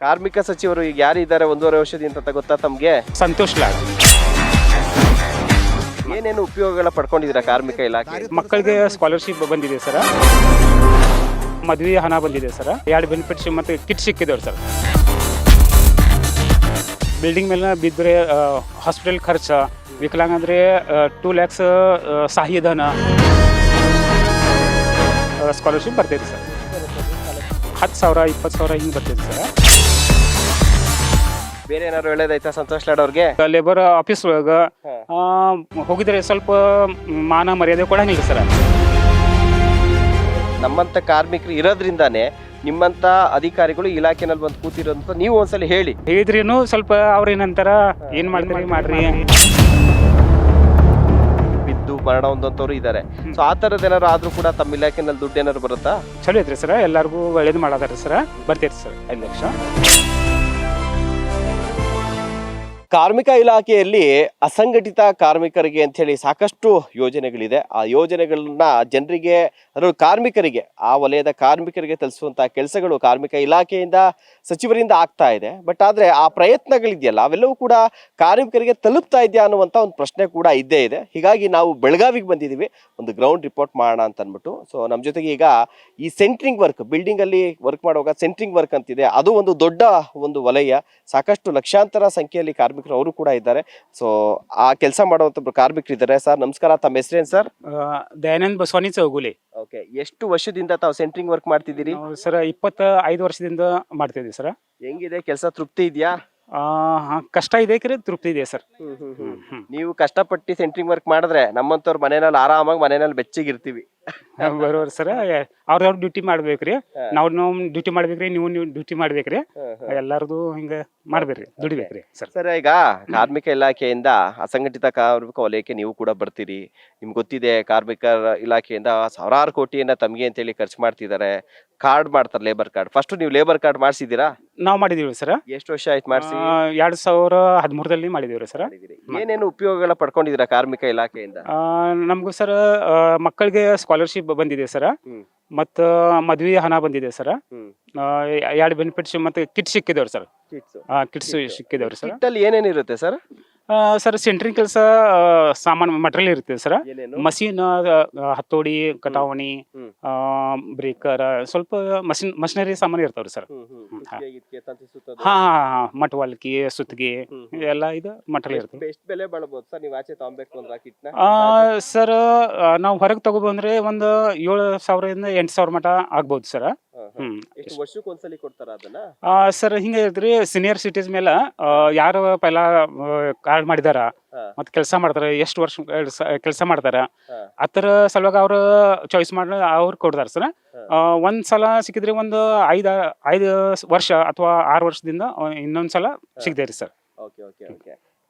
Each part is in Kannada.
ಕಾರ್ಮಿಕ ಸಚಿವರು ಈಗ ಯಾರಿದ್ದಾರೆ 1.5 ವರ್ಷದಿಂದ ಅಂತ ಗೊತ್ತಾ ತಮ್ಗೆ? ಸಂತೋಷ್ ಲಾಡ್. ಏನೇನು ಉಪಯೋಗಗಳ ಪಡ್ಕೊಂಡಿದ್ದೀರಾ ಕಾರ್ಮಿಕ ಇಲಾಖೆ? ಮಕ್ಕಳಿಗೆ ಸ್ಕಾಲರ್ಶಿಪ್ ಬಂದಿದೆ ಸರ್, ಮದುವೆ ಹಣ ಬಂದಿದೆ ಸರ್, 2 ಬೆನಿಫಿಟ್ಸ್ ಮತ್ತು ಕಿಟ್ ಸಿಕ್ಕಿದವ್ರು ಸರ್. ಬಿಲ್ಡಿಂಗ್ ಮೇಲೆ ಬಿದ್ದರೆ ಹಾಸ್ಪಿಟಲ್ ಖರ್ಚ, ವಿಕಲಾಂಗಂದ್ರೆ 2 lakhs ಸಹಾಯಧನ ಸ್ಕಾಲರ್ಶಿಪ್ ಬರ್ತೈತೆ ಸರ್. 10,000 20,000 ಹಿಂಗೆ ಬರ್ತೈತೆ ಸರ್. ಬೇರೆ ಏನಾದ್ರು ಹೇಳೋದೈತಾ ಸಂತೋಷ್ ಲಾಡ್ ಅವ್ರಿಗೆ? ಲೇಬರ್ ಆಫೀಸ್ ಒಳಗೆ ಹೋಗಿದ್ರೆ ಸ್ವಲ್ಪ ಮಾನ ಮರ್ಯಾದೆ ಕೊಡಂಗಿಲ್ಲ ಸರ್. ನಮ್ಮಂತ ಕಾರ್ಮಿಕರು ಇರೋದ್ರಿಂದಾನೇ ನಿಮ್ಮಂತ ಅಧಿಕಾರಿಗಳು ಇಲಾಖೆನಲ್ಲಿ ಬಂದು ಕೂತಿರೋಂತ ನೀವು ಒಂದ್ಸಲ ಹೇಳಿ. ಹೇಳಿದ್ರೇನು ಸ್ವಲ್ಪ ಅವ್ರೇನಂತಾರ ಏನ್ ಮಾಡ್ತೀರಿ ಮಾಡ್ರಿ. ಬಿದ್ದು ಮರಣ ಹೊಂದಂತವ್ರು ಇದ್ದಾರೆ. ಸೊ ಆ ತರದ್ ಏನಾರು ಆದ್ರೂ ಕೂಡ ತಮ್ಮ ಇಲಾಖೆನಲ್ಲಿ ದುಡ್ಡು ಏನಾರು ಬರುತ್ತಾ? ಚಲೋ ಐತ್ರಿ ಸರ್, ಎಲ್ಲರಿಗೂ ಒಳ್ಳೇದು ಮಾಡೋದಾರ ಸರ್. ಬರ್ತೈತಿ ಸರ್ 5 ಲಕ್ಷ. ಕಾರ್ಮಿಕ ಇಲಾಖೆಯಲ್ಲಿ ಅಸಂಘಟಿತ ಕಾರ್ಮಿಕರಿಗೆ ಅಂತ ಹೇಳಿ ಸಾಕಷ್ಟು ಯೋಜನೆಗಳಿದೆ. ಆ ಯೋಜನೆಗಳನ್ನ ಜನರಿಗೆ, ಅದರಲ್ಲೂ ಕಾರ್ಮಿಕರಿಗೆ, ಆ ವಲಯದ ಕಾರ್ಮಿಕರಿಗೆ ತಲುಪಿಸುವಂತಹ ಕೆಲಸಗಳು ಕಾರ್ಮಿಕ ಇಲಾಖೆಯಿಂದ ಸಚಿವರಿಂದ ಆಗ್ತಾ ಇದೆ. ಬಟ್ ಆದ್ರೆ ಆ ಪ್ರಯತ್ನಗಳಿದೆಯಲ್ಲ ಅವೆಲ್ಲವೂ ಕೂಡ ಕಾರ್ಮಿಕರಿಗೆ ತಲುಪ್ತಾ ಇದೆಯಾ ಅನ್ನುವಂಥ ಒಂದು ಪ್ರಶ್ನೆ ಕೂಡ ಇದ್ದೇ ಇದೆ. ಹೀಗಾಗಿ ನಾವು ಬೆಳಗಾವಿಗೆ ಬಂದಿದ್ದೀವಿ ಒಂದು ಗ್ರೌಂಡ್ ರಿಪೋರ್ಟ್ ಮಾಡೋಣ ಅಂತ ಅಂದ್ಬಿಟ್ಟು. ಸೊ ನಮ್ಮ ಜೊತೆಗೆ ಈಗ ಈ ಸೆಂಟ್ರಿಂಗ್ ವರ್ಕ್, ಬಿಲ್ಡಿಂಗ್ ಅಲ್ಲಿ ವರ್ಕ್ ಮಾಡುವಾಗ ಸೆಂಟ್ರಿಂಗ್ ವರ್ಕ್ ಅಂತಿದೆ, ಅದು ಒಂದು ದೊಡ್ಡ ಒಂದು ವಲಯ. ಸಾಕಷ್ಟು ಲಕ್ಷಾಂತರ ಸಂಖ್ಯೆಯಲ್ಲಿ ಕಾರ್ಮಿಕರು ಅವರು ಕೂಡ ಇದ್ದಾರೆ. ಸೊ ಆ ಕೆಲಸ ಮಾಡುವಂತ ಕಾರ್ಮಿಕರು ಇದ್ದಾರೆ. ಸರ್ ನಮಸ್ಕಾರ, ತಮ್ಮ ಹೆಸರೇನು ಸರ್? ದಯಾನಂದ್ ಬಸವಾನಿ ಚೌಗುಲಿ. ಓಕೆ, ಎಷ್ಟು ವರ್ಷದಿಂದ ತಾವು ಸೆಂಟ್ರಿಂಗ್ ವರ್ಕ್ ಮಾಡ್ತಿದ್ದೀರಿ? ಸರ್ 25 ವರ್ಷದಿಂದ ಮಾಡ್ತಿದ್ದೀವಿ ಸರ್. ಹೆಂಗಿದೆ ಕೆಲಸ? ತೃಪ್ತಿ ಇದೆಯಾ? ಕಷ್ಟ ಇದೆ ಕರೆ ತೃಪ್ತಿ ಇದೆ ಸರ್. ನೀವು ಕಷ್ಟಪಟ್ಟು ಸೆಂಟ್ರಿಂಗ್ ವರ್ಕ್ ಮಾಡಿದ್ರೆ ನಮ್ಮಂತವ್ರ ಮನೆಯಲ್ಲಿ ಆರಾಮಾಗಿ ಮನೆಯಲ್ಲಿ ಬೆಚ್ಚಗಿರ್ತೀವಿ. ಬರೋರು ಸರ್, ಅವ್ರವ್ರ ಡ್ಯೂಟಿ ಮಾಡ್ಬೇಕ್ರಿ, ನಾವು ಡ್ಯೂಟಿ ಮಾಡ್ಬೇಕ್ರಿ, ನೀವು ಡ್ಯೂಟಿ ಮಾಡ್ಬೇಕ್ರಿ, ಎಲ್ಲಾರ್ದು ಹಿಂಗ ಮಾಡ್ಬೇಕ್ರಿ, ದುಡಿಬೇಕ್ರಿ ಸರ್. ಸರ್, ಈಗ ಕಾರ್ಮಿಕ ಇಲಾಖೆಯಿಂದ ಅಸಂಘಟಿತ ಕಾರ್ಮಿಕ ವಲಯಕ್ಕೆ ನೀವು ಕೂಡ ಬರ್ತೀರಿ. ನಿಮ್ಗೆ ಗೊತ್ತಿದೆ ಕಾರ್ಮಿಕ ಇಲಾಖೆಯಿಂದ ಸಾವಿರಾರು ಕೋಟಿಯನ್ನ ತಮಗೆ ಅಂತೇಳಿ ಖರ್ಚು ಮಾಡ್ತಿದ್ದಾರೆ. ಕಾರ್ಡ್ ಮಾಡ್ತಾರೆ, ಲೇಬರ್ ಕಾರ್ಡ್. ಫಸ್ಟ್ ನೀವು ಲೇಬರ್ ಕಾರ್ಡ್ ಮಾಡಿಸಿದ್ದೀರಾ? ನಾವು ಮಾಡಿದೀವಿ ಸರ್. ಎಷ್ಟು ವರ್ಷ ಆಯ್ತು ಮಾಡಿಸಿ? 2013 ಮಾಡಿದೀವ್ರಿ ಸರ್. ಏನೇನು ಉಪಯೋಗಗಳ ಪಡ್ಕೊಂಡಿದ್ದೀರಾ ಕಾರ್ಮಿಕ ಇಲಾಖೆಯಿಂದ? ನಮಗೂ ಸರ್ ಮಕ್ಕಳಿಗೆ ಸ್ಕಾಲರ್ಶಿಪ್ ಬಂದಿದೆ ಸರ್, ಮತ್ತ ಮದ್ವೆ ಹಣ ಬಂದಿದೆ ಸರ್, 2 ಬೆನಿಫಿಟ್ಸ್ ಮತ್ತು ಕಿಟ್ ಸಿಕ್ಕಿದವ್ರು ಸರ್. ಕಿಟ್ಸ್ ಸಿಕ್ಕಿದವ್ರು ಸರ್. ಕಿಟ್ ಅಲ್ಲಿ ಏನೇನಿರುತ್ತೆ ಸರ್? ಸರ್ ಸೆಂಟ್ರಿಂಗ್ ಕೆಲಸ ಸಾಮಾನು ಮಟೀರಿಯಲ್ ಇರುತ್ತೆ ಸರ್. ಮಷೀನ್, ಹತ್ತೋಡಿ, ಕಟಾವಣಿ, ಬ್ರೇಕರ್, ಸ್ವಲ್ಪ ಮಷಿನರಿ ಸಾಮಾನು ಇರ್ತಾವ್ರಿ ಸರ್. ಮಟ್ವಾಲ್ಕಿ, ಸುತ್ತಿಗೆ ಎಲ್ಲ ಇದು ಮಟೀರಿಯಲ್ ಇರ್ತದೆ. ಎಷ್ಟು ಬೆಲೆ ಬಾಳಬಹುದು ಸರ್ ನೀವು ಆಚೆ ತಗೊಬೇಕು ಅಂದ್ರೆ ಕಿಟ್ನ? ಸರ್ ನಾವು ಹೊರಗೆ ತಗೋಬಂದ್ರೆ ಒಂದು 7,000 ಇಂದ 8,000 ಮಟ ಆಗ್ಬೋದು ಸರ್. ಎಷ್ಟು ವರ್ಷಕ್ಕೆ ಒಂದ್ಸಲಿ ಕೊಡ್ತಾರ ಅದನ್ನ? ಸರ್ ಹಿಂಗೆ ಇದ್ರಿ, ಸೀನಿಯರ್ ಸಿಟಿಸ್ ಮೇಲೆ ಯಾರು ಪೈಲ ಕಾರ್ಡ್ ಮಾಡಿದಾರ ಮತ್ ಕೆಲಸ ಮಾಡ್ತಾರ, ಎಷ್ಟು ವರ್ಷ ಕೆಲಸ ಮಾಡ್ತಾರ, ಅದ್ರ ಸಲುವಾಗಿ ಅವ್ರು ಚಾಯ್ಸ್ ಮಾಡಿ ಅವ್ರು ಕೊಡ್ತಾರ ಸರ್. ಒಂದ್ಸಲ ಸಿಕ್ಕಿದ್ರೆ ಒಂದು 5 ವರ್ಷ ಅಥವಾ 6 ವರ್ಷದಿಂದ ಇನ್ನೊಂದ್ಸಲ ಸಿಗ್ತೇರಿ ಸರ್.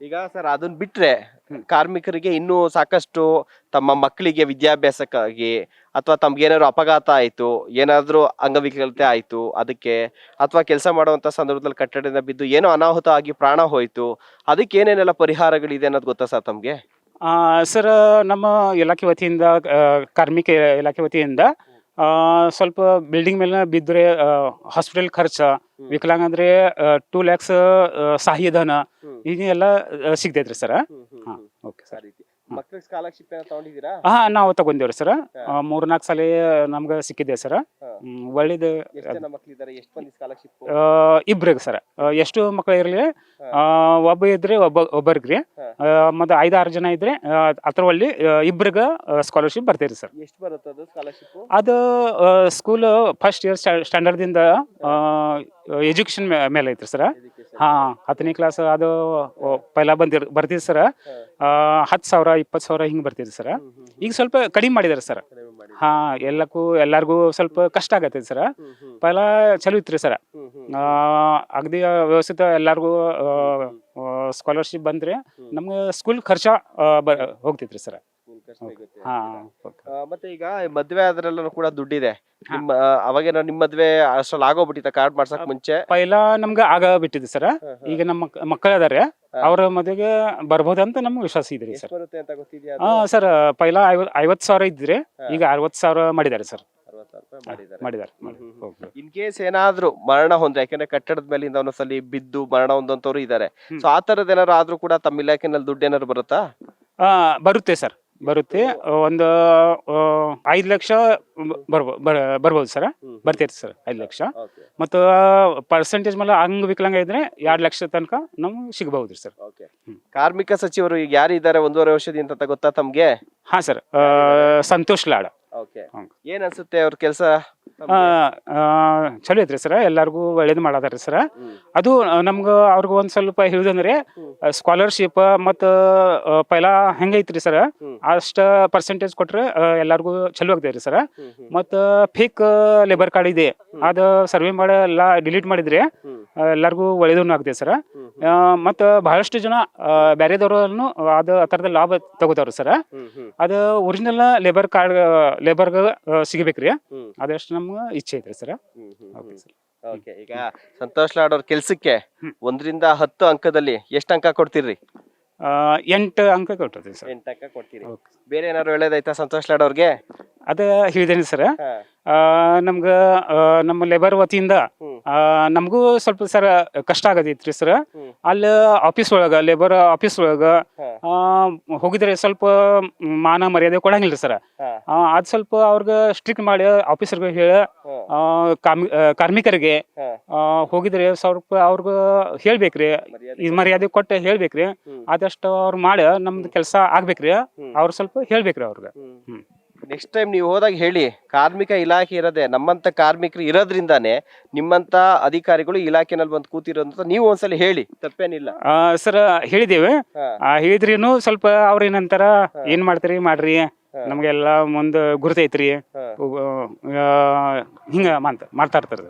ಈಗ ಸರ್ ಅದನ್ನ ಬಿಟ್ರೆ ಕಾರ್ಮಿಕರಿಗೆ ಇನ್ನೂ ಸಾಕಷ್ಟು ತಮ್ಮ ಮಕ್ಕಳಿಗೆ ವಿದ್ಯಾಭ್ಯಾಸಕ್ಕಾಗಿ ಅಥವಾ ತಮ್ಗೇನಾದ್ರು ಅಪಘಾತ ಆಯ್ತು, ಏನಾದ್ರೂ ಅಂಗವಿಕಲತೆ ಆಯ್ತು ಅದಕ್ಕೆ, ಅಥವಾ ಕೆಲಸ ಮಾಡುವಂತ ಸಂದರ್ಭದಲ್ಲಿ ಕಟ್ಟಡದಿಂದ ಬಿದ್ದು ಏನೋ ಅನಾಹುತ ಆಗಿ ಪ್ರಾಣ ಹೋಯ್ತು, ಅದಕ್ಕೆ ಏನೇನೆಲ್ಲ ಪರಿಹಾರಗಳಿದೆ ಅನ್ನೋದು ಗೊತ್ತಾ ಸರ್ ತಮ್ಗೆ? ಸರ್ ನಮ್ಮ ಇಲಾಖೆ ವತಿಯಿಂದ, ಕಾರ್ಮಿಕ ಇಲಾಖೆ ವತಿಯಿಂದ ಸ್ವಲ್ಪ ಬಿಲ್ಡಿಂಗ್ ಮೇಲೆ ಬಿದ್ದರೆ ಹಾಸ್ಪಿಟಲ್ ಖರ್ಚ, ವಿಕಲಾಂಗಂದ್ರೆ 2 lakhs ಸಹಾಯಧನ ಹೀಗೆಲ್ಲ ಸಿಗ್ತೈತ್ರಿ ಸರ್. Okay sir. ಮಕ್ಕಳಿಗೆ ಸ್ಕಾಲರ್ಶಿಪ್ ಏನೋ ತಗೊಂಡಿದ್ದೀರಾ? ನಾವು ತಗೊಂಡೇವ್ರಿ ಸರ್. 3-4 ಸಲ ನಮ್ಗೆ ಸಿಕ್ಕಿದೆ ಸರ್. ಒಳ್ಳೇದು. ಎಷ್ಟು ಜನ ಮಕ್ಕಳಿದ್ದಾರೆ? ಎಷ್ಟು ಮಂದಿ ಸ್ಕಾಲರ್ಶಿಪ್? ಇಬ್ರಿಗೆ ಸರ್. ಎಷ್ಟು ಮಕ್ಕಳು ಇರಲಿ, ಒಬ್ಬ ಇದ್ರೆ ಒಬ್ಬರಿಗೆ, ಮತ್ತೆ 5-6 ಜನ ಇದ್ರೆ ಅದರಲ್ಲಿ ಇಬ್ರಿಗೆ ಸ್ಕಾಲರ್ಶಿಪ್ ಬರ್ತೈರಿ ಸರ್. ಎಷ್ಟು ಬರುತ್ತೆ ಅದು ಸ್ಕಾಲರ್ಶಿಪ್? ಅದು ಸ್ಕೂಲ್ ಫಸ್ಟ್ ಇಯರ್ ಸ್ಟ್ಯಾಂಡರ್ಡ್ ದಿಂದ ಎಜುಕೇಶನ್ ಮೇಲೆ ಐತ್ರಿ ಸರ್. 10ನೇ ಕ್ಲಾಸ್ ಅದು ಪೈಲ ಬರ್ತಿದ್ ಸರ್. 10,000 20,000 ಹಿಂಗ್ ಬರ್ತಿದ್ ಸರ್. ಈಗ ಸ್ವಲ್ಪ ಕಡಿಮೆ ಮಾಡಿದಾರೆ ಸರ್. ಎಲ್ಲಾರ್ಗು ಸ್ವಲ್ಪ ಕಷ್ಟ ಆಗತ್ತೆ ಸರ್. ಪೈಲ ಚಲೋ ಇತ್ರಿ ಸರ್. ಅಗದಿ ವ್ಯವಸ್ಥಿತ ಎಲ್ಲಾರ್ಗು ಸ್ಕಾಲರ್ಶಿಪ್ ಬಂದ್ರೆ ನಮ್ಗೆ ಸ್ಕೂಲ್ ಖರ್ಚ ಹೋಗ್ತಿತ್ರಿ ಸರ್. ಮತ್ತೆ ಈಗ ಮದ್ವೆ ಆದ್ರಲ್ಲೂ ಕೂಡ ದುಡ್ಡಿದೆ. ಅವಾಗೇನೋ ನಿಮ್ ಮದ್ವೆ ಅಷ್ಟ್ರಲ್ಲಿ ಆಗೋಗ್ಬಿಟ್ಟಿತ್ತ ಕಾರ್ಡ್ ಮಾಡ್ಸಕ್ ಮುಂಚೆ? ಪೈಲ ನಮ್ಗ ಆಗ ಬಿಟ್ಟಿದೆ ಸರ್. ಈಗ ನಮ್ಮ ಮಕ್ಕಳ ಅದಾರೆ, ಅವ್ರ ಮದ್ವೆಗೆ ಬರ್ಬೋದಂತ ನಮ್ಗೆ ವಿಶ್ವಾಸ ಇದ್ರಿ ಸರ್. ಸರ್ ಪೈಲ ಪೈಲ 50,000 ಇದ್ರಿ, ಈಗ 60,000 ಮಾಡಿದ್ದಾರೆ ಸರ್. ಮಾಡಿದ್ದಾರೆ. ಇನ್ ಕೇಸ್ ಏನಾದ್ರು ಮರಣ ಹೊಂದ್ರೆ, ಯಾಕಂದ್ರೆ ಕಟ್ಟಡದ ಮೇಲಿಂದ ಒಂದೊಂದ್ಸಲಿ ಬಿದ್ದು ಮರಣ ಹೊಂದಂತವ್ರು ಇದಾರೆ, ಸೊ ಆ ತರದ್ ಏನಾದ್ರು ಆದ್ರೂ ಕೂಡ ತಮ್ಮ ಇಲಾಖೆನಲ್ಲಿ ದುಡ್ಡು ಏನಾದ್ರು ಬರುತ್ತಾ? ಬರುತ್ತೆ ಸರ್, ಬರುತ್ತೆ. ಒಂದು 5 ಲಕ್ಷ ಬರ್ಬೋದು ಸರ್, ಬರ್ತೈತೆ ಸರ್ 5 ಲಕ್ಷ. ಮತ್ತು ಪರ್ಸೆಂಟೇಜ್ ಮೇಲೆ ಅಂಗವಿಕಲಾಂಗ ಇದ್ರೆ 2 ಲಕ್ಷ ತನಕ ನಮ್ಗೆ ಸಿಗಬಹುದು ಸರ್. ಕಾರ್ಮಿಕ ಸಚಿವರು ಈಗ ಯಾರು ಇದ್ದಾರೆ 1.5 ವರ್ಷದಿಂದ ಅಂತ ಗೊತ್ತಾ ತಮ್ಗೆ? ಹಾ ಸರ್, ಸಂತೋಷ್ ಲಾಡ್. ಏನ್ ಅನ್ಸುತ್ತೆ ಅವ್ರ ಕೆಲಸ? ಚಲೋ ಐತ್ರಿ ಸರ್, ಎಲ್ಲಾರ್ಗು ಒಳ್ಳೇದು ಮಾಡದಾರ ಸರ್. ಅದು ನಮ್ಗ ಅವ್ರಿಗೆ ಒಂದ್ ಸ್ವಲ್ಪ ಹೇಳುದಂದ್ರೆ ಸ್ಕಾಲರ್ಶಿಪ್ ಮತ್ತ ಪೈಲಾ ಹೆಂಗೈತ್ರಿ ಸರ್, ಅಷ್ಟ ಪರ್ಸೆಂಟೇಜ್ ಕೊಟ್ರೆ ಎಲ್ಲಾರ್ಗು ಚಲೋ ಆಗ್ತೈತ್ರಿ ಸರ್. ಮತ್ತ ಫೇಕ್ ಲೇಬರ್ ಕಾರ್ಡ್ ಇದೆ, ಅದ ಸರ್ವೆ ಮಾಡಿ ಎಲ್ಲಾ ಡಿಲೀಟ್ ಮಾಡಿದ್ರೆ ಎಲ್ಲಾರ್ಗು ಒಳ್ಳೇದನ್ನು ಆಗ್ತೈತೆ ಸರ್. ಮತ್ತ ಬಹಳಷ್ಟು ಜನ ಬ್ಯಾರೆದವ್ರನ್ನು ಅದ ತರದ ಲಾಭ ತಗೋತಾರ ಸರ್. ಅದ ಒರಿಜಿನಲ್ ಲೇಬರ್ ಕಾರ್ಡ್ ಲೇಬರ್ಗ ಸಿಗಬೇಕ್ರಿ, ಅದಷ್ಟು ನಮ್ಗ ಇಚ್ಛೆ ಐತ್ರಿ ಸರ್. ಈಗ ಸಂತೋಷ್ ಲಾಡ್ ಅವ್ರ ಕೆಲ್ಸಕ್ಕೆ 1 ರಿಂದ 10 ಅಂಕದಲ್ಲಿ ಎಷ್ಟು ಅಂಕ ಕೊಡ್ತೀರಿ? 8 ಅಂಕ ಕೊಟ್ಟಿರ್ತೀವಿ ಸರ್. 8 ಅಂಕ ಕೊಡ್ತೀರಿ. ಬೇರೆ ಏನಾದ್ರು ಒಳ್ಳೇದಾಯ್ತಾ ಸಂತೋಷ್ ಲಾಡ್ ಅವ್ರಿಗೆ? ಅದ ಹೇಳಿದೇನೆ ಸರ್, ನಮ್ಗ ನಮ್ಮ ಲೇಬರ್ ವತಿಯಿಂದ ನಮಗೂ ಸ್ವಲ್ಪ ಸರ್ ಕಷ್ಟ ಆಗತೈತ್ರಿ ಸರ್. ಅಲ್ಲಿ ಆಫೀಸ್ ಒಳಗ ಲೇಬರ್ ಆಫೀಸ್ ಒಳಗ ಹೋಗಿದ್ರೆ ಸ್ವಲ್ಪ ಮಾನ ಮರ್ಯಾದೆ ಕೊಡಂಗಿಲ್ಲ ಸರ್. ಅದ್ ಸ್ವಲ್ಪ ಅವ್ರಿಗೆ ಸ್ಟ್ರಿಕ್ಟ್ ಮಾಡಿ ಆಫೀಸರ್ಗೆ ಹೇಳ ಕಾರ್ಮಿಕರಿಗೆ ಹೋಗಿದ್ರೆ ಸ್ವಲ್ಪ ಅವ್ರಿಗೆ ಹೇಳ್ಬೇಕ್ರಿ, ಮರ್ಯಾದೆ ಕೊಟ್ಟು ಹೇಳ್ಬೇಕ್ರಿ. ಆದಷ್ಟು ಅವ್ರು ಮಾಡಿ ನಮ್ದು ಕೆಲಸ ಆಗ್ಬೇಕ್ರಿ, ಅವ್ರು ಸ್ವಲ್ಪ ಹೇಳ್ಬೇಕ್ರಿ ಅವ್ರಿಗೆ. ನೆಕ್ಸ್ಟ್ ಟೈಮ್ ನೀವು ಹೋದಾಗ ಹೇಳಿ, ಕಾರ್ಮಿಕ ಇಲಾಖೆ ಇರೋದೇ ನಮ್ಮಂತ ಕಾರ್ಮಿಕರು ಇರೋದ್ರಿಂದಾನೆ ನಿಮ್ಮಂತ ಅಧಿಕಾರಿಗಳು ಇಲಾಖೆನಲ್ಲಿ ಬಂದು ಕೂತಿರೋದಂತ ನೀವು ಒಂದ್ಸಲ ಹೇಳಿ, ತಪ್ಪೇನಿಲ್ಲ ಸರ್. ಹೇಳಿದೇವೆ, ಹೇಳಿದ್ರಿನು ಸ್ವಲ್ಪ ಅವ್ರ ಏನಂತಾರ, ಏನ್ ಮಾಡ್ತೀರಿ ಮಾಡ್ರಿ, ನಮ್ಗೆಲ್ಲಾ ಮುಂದ್ ಗುರ್ತೈತ್ರಿ, ಹಿಂಗ ಮಾಡ್ತಾ ಇರ್ತಾರ.